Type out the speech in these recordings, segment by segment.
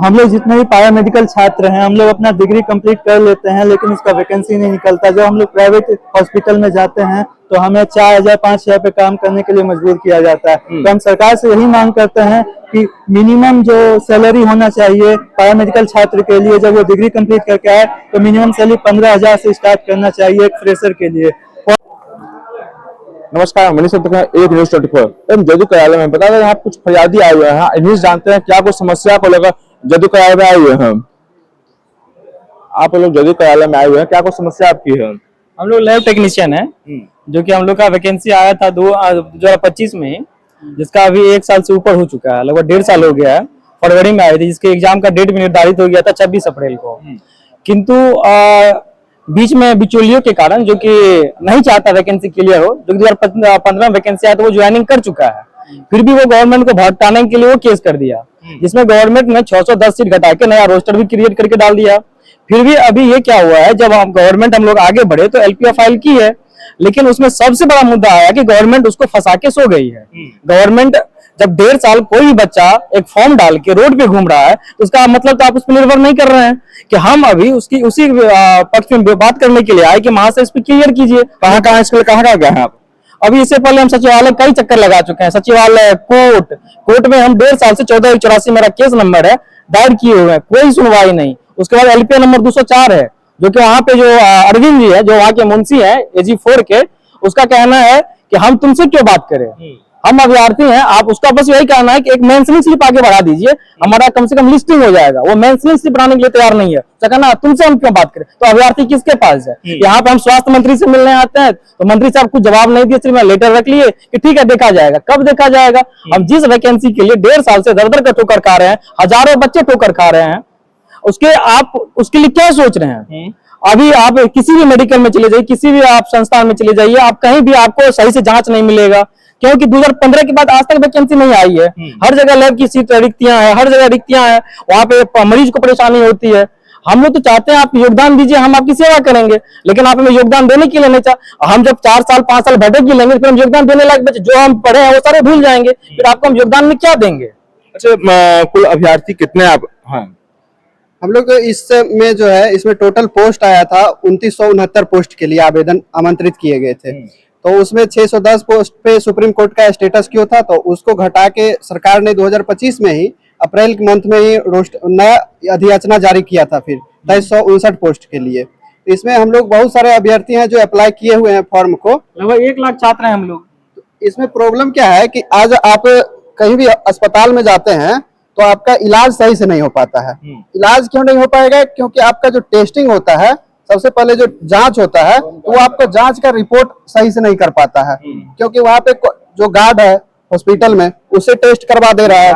हम लोग जितने भी पैरामेडिकल छात्र हैं, हम लोग अपना डिग्री कंप्लीट कर लेते हैं, लेकिन उसका वैकेंसी नहीं निकलता। जब हम लोग प्राइवेट हॉस्पिटल में जाते हैं तो हमें 4,000-5,000 पे काम करने के लिए मजबूर किया जाता है। तो हम सरकार से यही मांग करते हैं कि मिनिमम जो सैलरी होना चाहिए पैरामेडिकल छात्र के लिए, जब वो डिग्री कंप्लीट करके आए तो मिनिमम सैलरी 15,000 से स्टार्ट करना चाहिए एक फ्रेशर के लिए। नमस्कार, मनीष एक न्यूज़ 24 जदयू कार्यालय में बता दें, यहाँ कुछ फरियादी आए हुए हैं। इन्हीं जानते हैं क्या कुछ समस्या को लेकर जदयू कार्यालय में आए हुए हैं। आप लोग जदयू कार्यालय में आए हुए हैं, क्या कुछ समस्या आपकी है? हम लोग लैब टेक्नीशियन है, जो कि हम लोग का वैकेंसी आया था 2025 में, जिसका अभी 1 साल से ऊपर हो चुका है, लगभग 1.5 साल हो गया है। फरवरी में आई थी, जिसके एग्जाम का डेट भी निर्धारित हो गया था 26 अप्रैल को। किंतु बीच में बिचौलियों के कारण, जो कि नहीं चाहता वैकेंसी क्लियर हो, जो 2015 में वैकेंसी आया तो वो ज्वाइनिंग कर चुका है, फिर भी वो गवर्नमेंट को भटकाने के लिए वो केस कर दिया, जिसमें गवर्नमेंट ने 610 सीट घटा के नया रोस्टर भी क्रिएट करके डाल दिया। फिर भी अभी ये क्या हुआ है, जब हम लोग आगे बढ़े तो एलपीओ फाइल की है, लेकिन उसमें सबसे बड़ा मुद्दा आया कि गवर्नमेंट उसको फंसा के सो गई है। गवर्नमेंट जब 1.5 साल कोई भी बच्चा एक फॉर्म डाल के रोड पे घूम रहा है तो उसका मतलब तो आप उस पर निर्भर नहीं कर रहे हैं कि हम अभी उसी पक्ष में बात करने के लिए आए कि वहां से इस पर क्लियर कीजिए। कहाँ स्कूल कहाँ गए हैं आप? अभी इससे पहले हम सचिवालय कई चक्कर लगा चुके हैं, सचिवालय, कोर्ट में हम 1.5 साल से 1484 मेरा केस नंबर है, दायर किए हुए हैं, कोई सुनवाई नहीं। उसके बाद एलपीओ नंबर 204 है, जो कि वहां पे जो अरविंद जी है, जो वहां के मुंशी है AG4 के, उसका कहना है कि हम तुमसे क्यों बात करें, हम अभ्यर्थी हैं। आप उसका बस यही कहना है कि एक मेंशनिंग स्लिप आगे बढ़ा दीजिए, हमारा कम से कम लिस्टिंग हो जाएगा। वो मेंशनिंग स्लिप बनाने के लिए तैयार नहीं है, तो कहना तुमसे हम क्यों बात करें। तो अभ्यर्थी किसके पास है? यहाँ पे हम स्वास्थ्य मंत्री से मिलने आते हैं तो मंत्री साहब कुछ जवाब नहीं दिए, सिर्फ लेटर रख लिए कि ठीक है देखा जाएगा। कब देखा जाएगा? हम जिस वैकेंसी के लिए 1.5 साल से दर-दर का ठोकर खा रहे हैं, हजारों बच्चे ठोकर खा रहे हैं, आप उसके लिए क्या सोच रहे हैं? अभी आप किसी भी मेडिकल में चले जाइए, किसी भी आप संस्थान में चले जाइए, आप कहीं भी आपको सही से जांच नहीं मिलेगा, क्योंकि 2015 के बाद आज तक वैकेंसी नहीं आई है। हर जगह लैब की सीट रिक्तियां हैं, हर जगह रिक्तियां हैं, वहां पे मरीज को परेशानी होती है। हम लोग तो चाहते हैं आप योगदान दीजिए, हम आपकी सेवा करेंगे, लेकिन आप हमें योगदान देने के लिए नहीं चाह। हम जब 4 साल 5 साल बैठक की लेंगे, फिर हम योगदान देने लायक बच्चे जो हम पढ़े हैं वो सारे भूल जाएंगे, फिर आपको हम योगदान में क्या देंगे? अच्छा, कुल अभ्यर्थी कितने आप? हाँ, हम लोग इसमें जो है, इसमें टोटल पोस्ट आया था 2969 पोस्ट के लिए आवेदन आमंत्रित किए गए थे। तो उसमें 610 पोस्ट पे सुप्रीम कोर्ट का स्टेटस क्यों था, तो उसको घटा के सरकार ने 2025 में ही अप्रैल के मंथ में ही नया अधियाचना जारी किया था, फिर 2359 पोस्ट के लिए। तो इसमें हम लोग बहुत सारे अभ्यर्थी हैं जो अप्लाई किए हुए हैं फॉर्म को, लगभग 1 लाख छात्र हैं हम लोग। इसमें प्रॉब्लम क्या है कि आज आप कहीं भी अस्पताल में जाते हैं तो आपका इलाज सही से नहीं हो पाता है। इलाज क्यों नहीं हो पाएगा? क्योंकि आपका जो टेस्टिंग होता है, सबसे पहले जो जांच होता है, तो वो आपका जांच का रिपोर्ट सही से नहीं कर पाता है, क्योंकि वहाँ पे जो गार्ड है हॉस्पिटल में, उससे टेस्ट करवा दे रहा है,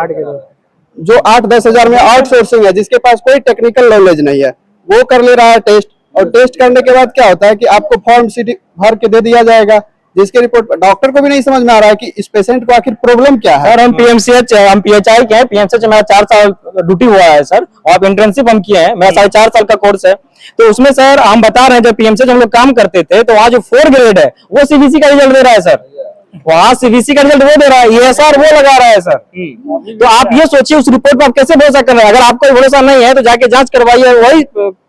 जो 8-10 हजार में आउटसोर्सिंग है, जिसके पास कोई टेक्निकल नॉलेज नहीं है, वो कर ले रहा है टेस्ट। और टेस्ट करने के बाद क्या होता है कि आपको फॉर्म सीट भर के दे दिया जाएगा, जिसके रिपोर्ट डॉक्टर को भी नहीं समझ में आ रहा है कि इस पेशेंट को आखिर प्रॉब्लम क्या है। सर हम PMCH, हम PHI के हैं, PMCH में 4 साल ड्यूटी हुआ है सर, और इंटर्नशिप हम किए हैं, मेरा 4.5 साल का कोर्स है। तो उसमें सर हम बता रहे हैं, जब PMCH हम लोग काम करते थे तो वहाँ जो 4 ग्रेड है वो CBC का रिजल्ट दे रहा है सर, वहाँ CBC का रिजल्ट वो दे रहा है, ESR वो लगा रहा है सर। तो आप ये सोचिए उस रिपोर्ट पर आप कैसे भरोसा कर रहे हैं? अगर आपको भरोसा नहीं है तो जाके जांच करवाइए वही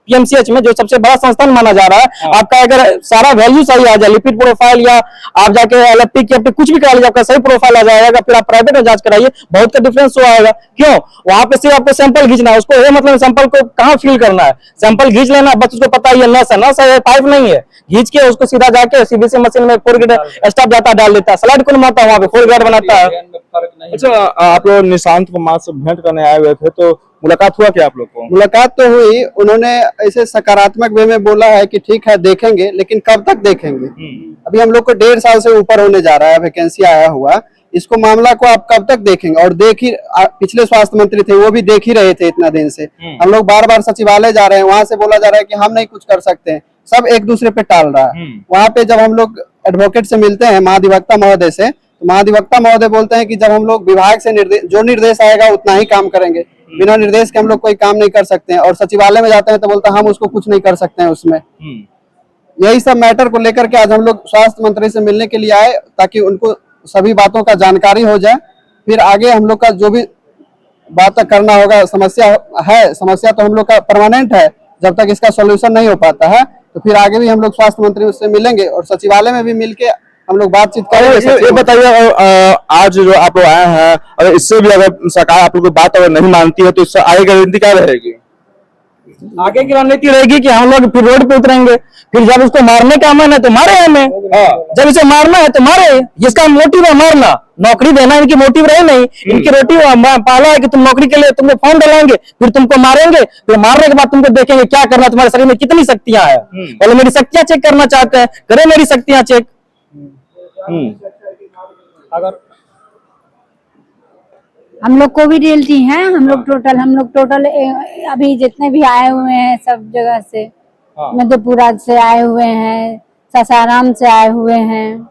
PMCH में, जो सबसे बड़ा संस्थान माना जा रहा है। आपका अगर सारा वैल्यू सही आ जाए, लिपिड प्रोफाइल, या आप जाके LFT की अपने कुछ भी करा लीजिए, आपका सही प्रोफाइल आ जाएगा, फिर आप प्राइवेट में जांच कराइए, बहुत का डिफरेंस हो आएगा। क्यों? वहां पे सिर्फ आपको सैंपल खींचना है, उसको ये मतलब सैंपल को कहाँ फिल करना है, सैंपल खींच लेना, बस उसको पता है ये नस है, पाइप नहीं है, खींच के उसको सीधा जाके CBC मशीन में 4 ग्रेड स्टाफ जाता डाल देता है, स्लाइड कौन बनाता है वहां पे, 4 ग्रेड बनाता है। अच्छा, आप लोग निशांत कुमार से भेंट करने आए हुए थे, तो मुलाकात हुआ क्या आप लोग को? मुलाकात तो हुई, उन्होंने ऐसे सकारात्मक वे में बोला है कि ठीक है देखेंगे, लेकिन कब तक देखेंगे? अभी हम लोग को 1.5 साल से ऊपर होने जा रहा है वैकेंसी आया हुआ, इसको मामला को आप कब तक देखेंगे? और पिछले स्वास्थ्य मंत्री थे, वो भी देख ही रहे थे इतना दिन से। हम लोग बार-बार सचिवालय जा रहे हैं, वहां से बोला जा रहा है कि हम नहीं कुछ कर सकते हैं, सब एक दूसरे पे टाल रहा है। वहां पे जब हम लोग एडवोकेट से मिलते हैं, महाधिवक्ता महोदय से, तो महाधिवक्ता महोदय बोलते हैं कि जब हम लोग विभाग से जो निर्देश आएगा उतना ही काम करेंगे, बिना निर्देश के हम लोग कोई काम नहीं कर सकते हैं। और सचिवालय में जाते हैं तो बोलते हैं हम उसको कुछ नहीं कर सकते हैं उसमें। यही सब मैटर को लेकर के आज हम लोग स्वास्थ्य मंत्री से मिलने के लिए आए, ताकि उनको सभी बातों का जानकारी हो जाए, फिर आगे हम लोग का जो भी बात करना होगा। समस्या तो हम लोग का परमानेंट है। जब तक इसका सॉल्यूशन नहीं हो पाता है तो फिर आगे भी हम लोग स्वास्थ्य मंत्री से मिलेंगे और सचिवालय में भी मिलके हम लोग बातचीत करेंगे। ये बताइए, आज जो आप लोग आए हैं, अगर इससे भी अगर सरकार आप लोग की बात अगर नहीं मानती है तो इससे आगे की रणनीति क्या रहेगी? आगे की रणनीति रहेगी कि हम लोग फिर रोड पे उतरेंगे। फिर जब उसको मारने का मन है तो मारे हमें, जब इसे मारना है तो मारे। जिसका मोटिव है मारना, नौकरी देना इनकी मोटिव रहे नहीं। इनकी रोटी पाला है कि तुम नौकरी के लिए तुमको फॉर्म डलाएंगे, फिर तुमको मारेंगे, फिर मारने के बाद तुमको देखेंगे क्या करना, तुम्हारे शरीर में कितनी शक्तियां हैं। पहले मेरी शक्तियां चेक करना चाहते हैं, करें मेरी शक्तियां चेक। अगर हम लोग को भी रियलिटी है, हम लोग टोटल अभी जितने भी आए हुए हैं सब जगह से, मधेपुरा से आए हुए हैं, सासाराम से आए हुए हैं,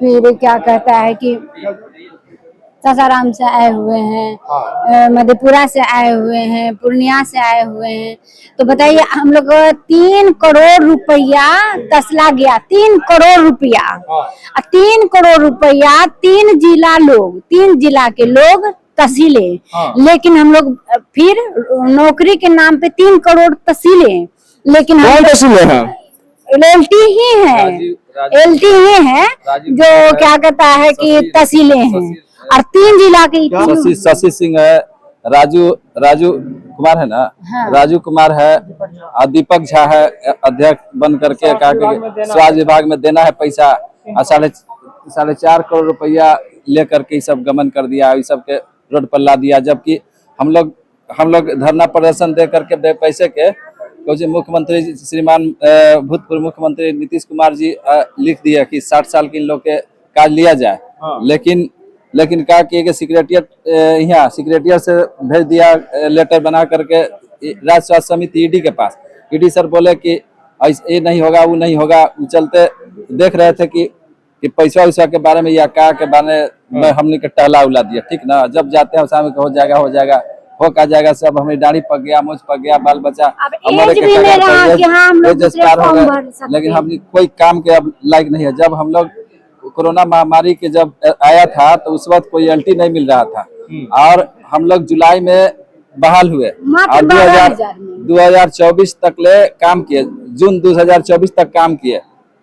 फिर क्या कहता है कि सासाराम से आए हुए हैं, मधेपुरा से आए हुए हैं, पूर्णिया से आए हुए हैं। तो बताइए हम लोग 3 करोड़ रुपया तसला गया, 3 करोड़ रुपया, 3 करोड़ रुपया 3 जिला के लोग तहसीले। लेकिन हम लोग फिर नौकरी के नाम पे 3 करोड़ तहसीले, लेकिन हम एलटी ही है, एलटी ही है जो क्या कहता है कि तहसीले हैं। और 3 जिला के शशि सिंह है, राजू कुमार है ना, हाँ। राजू कुमार है और दीपक झा है अध्यक्ष बन करके कहा कि स्वास्थ्य विभाग में देना है पैसा, और 4.5 करोड़ रुपया ले करके सब गमन कर दिया, इस सब के रोड पर ला दिया। जबकि हम लोग धरना प्रदर्शन दे करके पैसे के कुछ मुख्यमंत्री श्रीमान भूतपूर्व मुख्यमंत्री नीतीश कुमार जी लिख दिया कि 60 साल के इन लोग के कार्ड लिया जाए। लेकिन क्या किए सेक्रेटरिएट यहाँ सेक्रेटरिएट से भेज दिया लेटर बना करके राज्य स्वास्थ्य समिति ईडी के पास। ईडी सर बोले कि ये नहीं होगा, वो नहीं होगा। चलते देख रहे थे कि पैसा वैसा के बारे में या का के बारे में हमने के टहला उला दिया, ठीक ना। जब जाते हैं सामने हो जाएगा हो का जाएगा, सब हमें दाढ़ी पक गया, मुझ पक गया, बाल बच्चा हमारे के लेकिन हम कोई काम के अब लायक नहीं है। जब हम लोग कोरोना महामारी के जब आया था तो उस वक्त कोई एलटी नहीं मिल रहा था, और हम लोग जुलाई में बहाल हुए और 2024 तक ले काम किए, जून 2024 तक काम किए।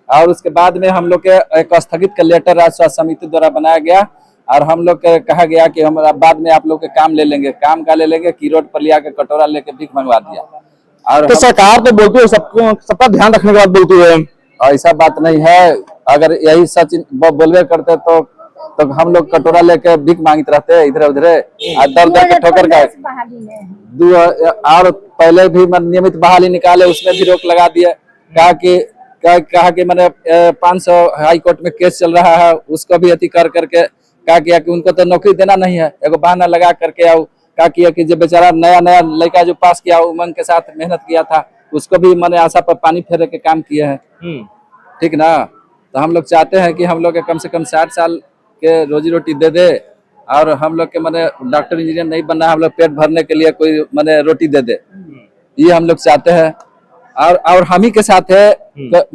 और उसके बाद में हम लोग के एक स्थगित का लेटर राज्य स्वास्थ्य समिति द्वारा बनाया गया और हम लोग के कहा गया कि हम बाद में आप लोग के काम ले लेंगे। काम का ले लेंगे कि रोड पर लिया के कटोरा लेके भीख मंगवा दिया। और तो सरकार तो बोलती है सबका ध्यान रखने के बाद बोलती है, ऐसा बात नहीं है। अगर यही सच बोलवे करते तो हम लोग कटोरा लेके भीख मांगते रहते इधर उधर, दर दर के ठोकर का। और पहले भी नियमित बहाली निकाले, उसमें भी रोक लगा दिए। कहा कि मैंने 500 हाई कोर्ट में केस चल रहा है, उसको भी अति कर करके कहा किया कि उनको तो नौकरी देना नहीं है। एगो बहाना लगा करके कहा किया कि जो बेचारा नया लड़का जो पास किया उमंग के साथ मेहनत किया था, उसको भी मैंने आशा पर पानी फेर के काम किया है, ठीक ना। तो हम लोग चाहते हैं कि हम लोग कम से कम 60 साल के रोजी रोटी दे और हम लोग के मैंने डॉक्टर इंजीनियर नहीं बनना है, हम लोग पेट भरने के लिए कोई मैंने रोटी दे, ये हम लोग चाहते हैं। और हम ही के साथ है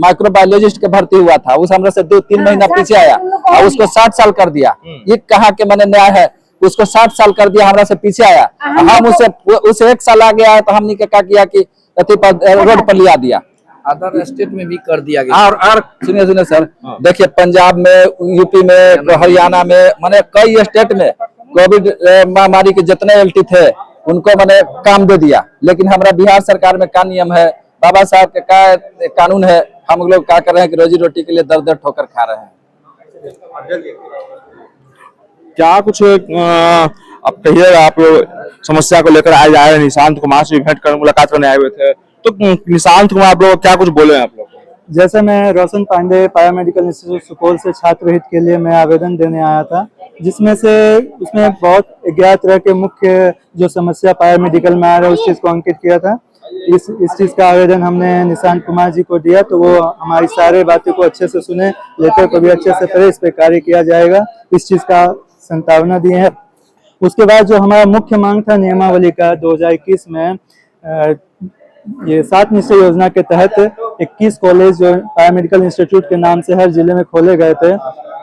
माइक्रोबायोलॉजिस्ट के भर्ती हुआ था, उस हमरा से 2-3 महीना पीछे आया और उसको 60 साल कर दिया। ये कहा कि मैंने न्याय है, उसको 60 साल कर दिया, हमरा से पीछे आया। हम उसे 1 साल आ गया है तो हमने क्या किया कि रोड पर लिया दिया। अदर स्टेट में भी कर दिया गया। और सुनिए सर, देखिए पंजाब में, यूपी में, हरियाणा में, माने कई स्टेट में कोविड महामारी के जितने एलटी थे उनको मैंने काम दे दिया। लेकिन हमारा बिहार सरकार में क्या नियम है, बाबा साहब के का कानून है, हम लोग क्या कर रहे हैं कि रोजी रोटी के लिए दर ठोकर खा रहे हैं। क्या कुछ अब कहिएगा, आप लोग समस्या को लेकर आए जा रहे हैं, निशांत कुमार से भेंट कर मुलाकात करने आए हुए थे, तो निशांत कुमार आप लोग क्या कुछ बोले हैं आप लोग? जैसे मैं रोशन पांडे पैरामेडिकल इंस्टीट्यूट सुपौल से छात्र हित के लिए मैं आवेदन देने आया था, जिसमें से उसमें बहुत 11 तरह के मुख्य जो समस्या पैरामेडिकल में आ रहा है उस चीज को अंकित किया था। इस चीज का आवेदन हमने निशांत कुमार जी को दिया, तो वो हमारी सारे बातों को अच्छे से सुने, लेटर को भी अच्छे से पढ़े, इस पे कार्य किया जाएगा, इस चीज का संभावना दी है। उसके बाद जो हमारा मुख्य मांग था नियमावली का, 2021 में ये 7 निश्चय योजना के तहत 21 कॉलेज जो पैरामेडिकल इंस्टीट्यूट के नाम से हर जिले में खोले गए थे,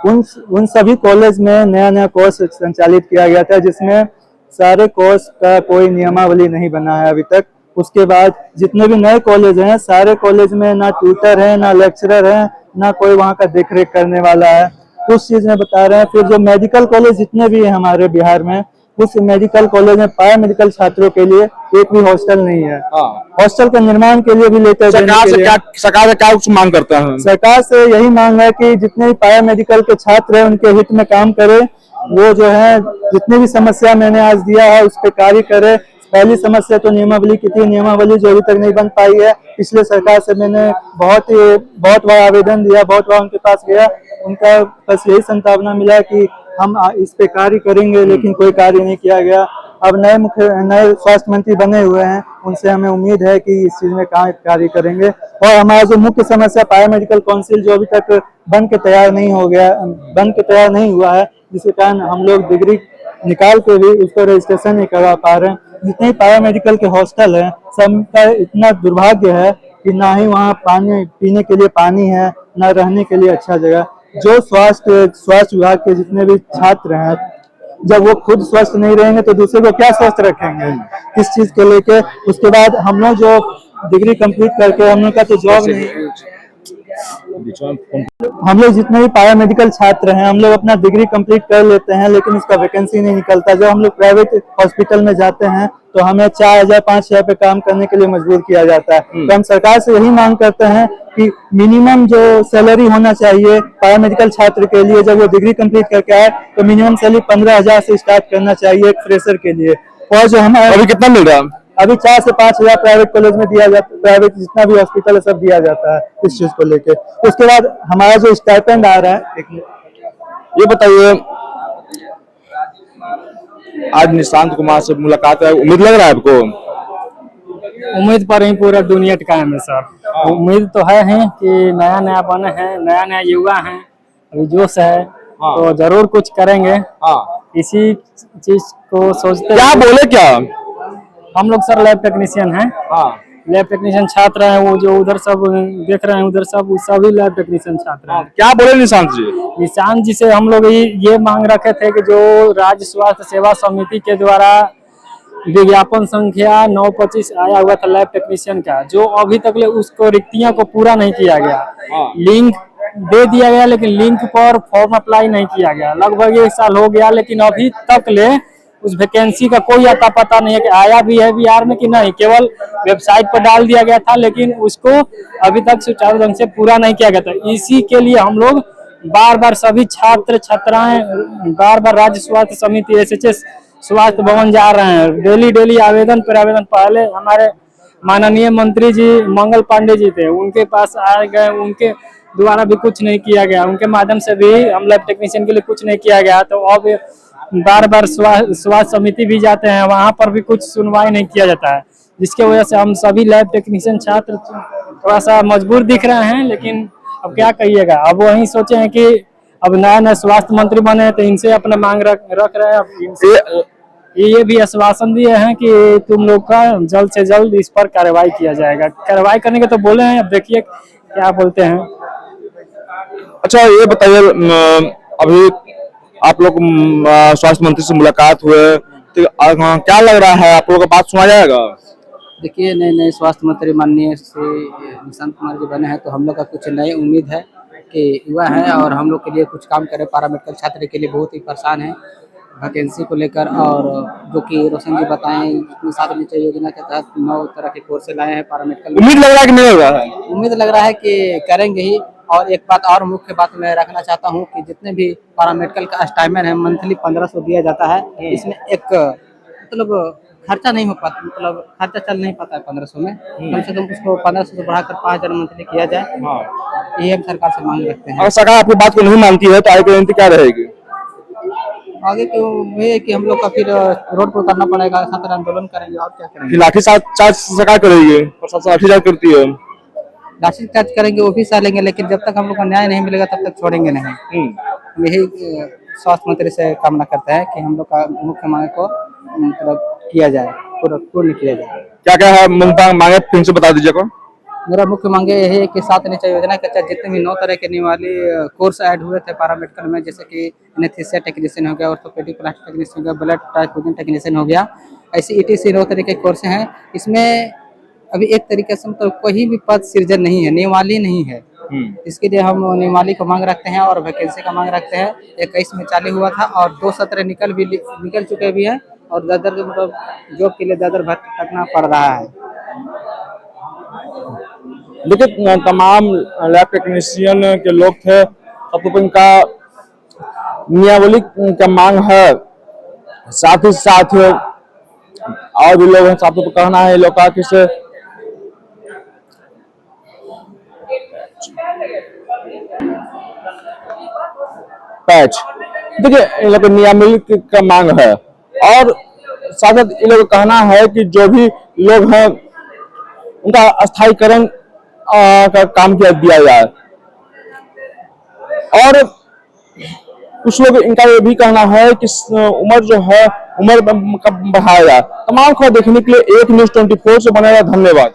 उन सभी कॉलेज में नया कोर्स संचालित किया गया था, जिसमें सारे कोर्स का कोई नियमावली नहीं बना है अभी तक। उसके बाद जितने भी नए कॉलेज हैं, सारे कॉलेज में ना ट्यूटर है, ना लेक्चरर है, ना कोई वहाँ का देखरेख करने वाला है। उस चीज में बता रहे हैं। फिर जो मेडिकल कॉलेज जितने भी हैं हमारे बिहार में, उस मेडिकल कॉलेज में पैरा मेडिकल छात्रों के लिए एक भी हॉस्टल नहीं है। हॉस्टल के निर्माण के लिए भी लेटर देने के लिए सरकार से क्या कुछ मांग करते हैं? सरकार से यही मांग है कि जितने भी पैरा मेडिकल के छात्र हैं उनके हित में काम करे। वो जो है जितनी भी समस्या मैंने आज दिया है उस पर कार्य करे। पहली समस्या तो नियमावली की थी, नियमावली जो अभी तक नहीं बन पाई है। पिछले सरकार से मैंने बहुत बार आवेदन दिया, बहुत बार उनके पास गया। उनका बस यही संभावना मिला कि हम इस पे कार्य करेंगे, लेकिन कोई कार्य नहीं किया गया। अब नए स्वास्थ्य मंत्री बने हुए हैं, उनसे हमें उम्मीद है कि इस चीज में कार्य करेंगे। और हमारा जो मुख्य समस्या पैरा मेडिकल काउंसिल जो अभी तक बन के तैयार नहीं हुआ है, जिसके कारण हम लोग डिग्री निकाल के भी उसको रजिस्ट्रेशन नहीं करवा पा रहे हैं। जितने पैरा मेडिकल के हॉस्टल है, सबका इतना दुर्भाग्य है कि ना ही वहाँ पानी पीने के लिए पानी है, ना रहने के लिए अच्छा जगह। जो स्वास्थ्य विभाग के जितने भी छात्र हैं, जब वो खुद स्वस्थ नहीं रहेंगे तो दूसरे को क्या स्वस्थ रखेंगे, इस चीज को लेके। उसके बाद हम लोग जो डिग्री कंप्लीट करके हम लोग का तो जॉब नहीं, हम लोग जितने भी पैरा मेडिकल छात्र हैं, हम लोग अपना डिग्री कंप्लीट कर लेते हैं, लेकिन उसका वैकेंसी नहीं निकलता। जब हम लोग प्राइवेट हॉस्पिटल में जाते हैं तो हमें 4,000-5,000 पे काम करने के लिए मजबूर किया जाता है। तो हम सरकार से यही मांग करते हैं कि मिनिमम जो सैलरी होना चाहिए पैरा मेडिकल छात्र के लिए, जब वो डिग्री कंप्लीट करके आए तो मिनिमम सैलरी 15,000 से स्टार्ट करना चाहिए एक फ्रेशर के लिए। और जो हमारे अभी कितना मिल रहा है? अभी 4 से 5,000 प्राइवेट कॉलेज में दिया जाता है, प्राइवेट जितना भी हॉस्पिटल है सब दिया जाता है इस चीज को लेके। उसके बाद हमारा जो स्टाइपेंड आ रहा है, ये बताइए, आज निशांत कुमार से मुलाकात है, उम्मीद लग रहा है आपको? उम्मीद पर ही पूरा दुनिया कायम है सर। उम्मीद तो है ही कि नया नया बने हैं, नया नया युवा हैं, अभी जोश है, तो जरूर कुछ करेंगे। इसी चीज को सोचते क्या बोले क्या? हम लोग सर लैब टेक्नीशियन हैं। लैब टेक्नीशियन छात्र हैं, वो जो उधर सब देख रहे हैं, उधर सब सभी लैब टेक्नीशियन छात्र हैं। क्या बोले निशांत जी? निशांत जी से हम लोग ये मांग रखे थे कि जो राज्य स्वास्थ्य सेवा समिति के द्वारा विज्ञापन संख्या 925 आया हुआ था लैब टेक्नीशियन का, जो अभी तक ले उसको रिक्तियों को पूरा नहीं किया गया। लिंक दे दिया गया लेकिन लिंक पर फॉर्म अप्लाई नहीं किया गया। लगभग 1 साल हो गया, लेकिन अभी तक ले उस वैकेंसी का कोई अता पता नहीं है कि आया भी है बिहार में कि नहीं। केवल वेबसाइट पर डाल दिया गया था, लेकिन उसको अभी तक सुचारू ढंग से पूरा नहीं किया गया था। इसी के लिए हम लोग बार बार सभी छात्र छात्राएं बार बार राज्य स्वास्थ्य समिति SHS स्वास्थ्य भवन जा रहे हैं। डेली आवेदन पर आवेदन। पहले हमारे माननीय मंत्री जी मंगल पांडे जी थे, उनके पास आए गए, उनके द्वारा भी कुछ नहीं किया गया, उनके माध्यम से भी हम लैब टेक्नीशियन के लिए कुछ नहीं किया गया। तो अब बार बार स्वास्थ्य समिति भी जाते हैं, वहां पर भी कुछ सुनवाई नहीं किया जाता है, जिसके वजह से हम सभी लैब टेक्नीशियन छात्र थोड़ा सा मजबूर दिख रहे हैं। लेकिन अब क्या कहिएगा, अब वही सोचे हैं कि अब नया स्वास्थ्य मंत्री बने तो इनसे अपना मांग रख रहे हैं। अब इनसे ये भी आश्वासन दिए हैं कि तुम लोग का जल्द से जल्द इस पर कार्रवाई किया जाएगा। कार्रवाई करने के तो बोले हैं, अब देखिए क्या बोलते हैं। अच्छा ये बताइए, अभी आप लोग स्वास्थ्य मंत्री से मुलाकात हुए तो क्या लग रहा है, आप लोगों का बात सुना जाएगा? देखिए, नए स्वास्थ्य मंत्री माननीय श्री निशांत कुमार जी बने हैं, तो हम लोग का कुछ नई उम्मीद है कि युवा है और हम लोग के लिए कुछ काम करें। पैरा मेडिकल छात्र के लिए बहुत ही परेशान है वैकेंसी को लेकर, और जो कि रोशन जी बताएं 7 निश्चय योजना के तहत 9 तरह के कोर्स लाए हैं पैरा मेडिकल। उम्मीद लग रहा है कि नहीं लग रहा है? उम्मीद लग रहा है कि करेंगे ही। और एक बात और मुख्य बात मैं रखना चाहता हूं कि जितने भी पैरा मेडिकल का स्टाइपेंड है मंथली 1500 दिया जाता है। इसमें एक मतलब खर्चा नहीं हो पाता, मतलब खर्चा चल नहीं पाता है 1500 में। कम से कम उसको 1500 से बढ़ाकर 5000 मंथली किया जाए, ये हम सरकार से मांग रखते हैं। अगर सरकार आपकी बात को नहीं मानती है तो आगे की रणनीति क्या रहेगी? आगे क्यों ये कि हम लोग का फिर रोड पर उतरना पड़ेगा, छात्र आंदोलन करेंगे और क्या करेंगे। लाठीचार्ज सरकार करेगी, प्रशासन लाठीचार्ज करती है। लाठीचार्ज करेंगे, वो भी सह लेंगे, लेकिन जब तक हम लोग को न्याय नहीं मिलेगा तब तक छोड़ेंगे नहीं। हम यही स्वास्थ्य मंत्री से कामना करते हैं कि हम लोग का मुख्य मांग को मतलब किया जाए, पूर्ण किया जाए। क्या क्या है मांगे, फिर से बता दीजिएगा। मेरा मुख्य मांग यही है कि 7 निश्चय योजना के तहत जितने भी 9 तरह के निवाली कोर्स ऐड हुए थे पैरामेडिकल में, जैसे कि एनेस्थीसिया टेक्नीशियन हो गया, ऑर्थोपेडिक प्लास्टिक टेक्नीशियन हो गया, ब्लड ट्रांसफ्यूजन टेक्नीशियन हो गया, ऐसे ETC 9 तरह के कोर्स हैं। इसमें अभी एक तरीके से मतलब कोई भी पद सृजन नहीं है, नियमावली नहीं है। इसके लिए हम नियमावली को मांग रखते हैं और वैकेंसी का मांग रखते हैं। 21 में चालू हुआ था और 2 सत्र निकल चुके भी हैं और दर मतलब जॉब के लिए दर भर्ती करना पड़ रहा है। देखिए तमाम लैब टेक्नीशियन के लोग थे, अब इनका नियमावली का मांग है, साथ ही साथ और भी लोग हैं, साथ में कहना है लोग का किसे पैच। देखिए इन लोग नियमावली का मांग है और साथ साथ इन लोग का कहना है कि जो भी लोग हैं उनका अस्थायीकरण का काम दिया जाए और कुछ लोग इनका ये भी कहना है कि उम्र जो है उम्र बढ़ाया जाए। तमाम खबर देखने के लिए एक न्यूज़ 24 से बने रहा। धन्यवाद।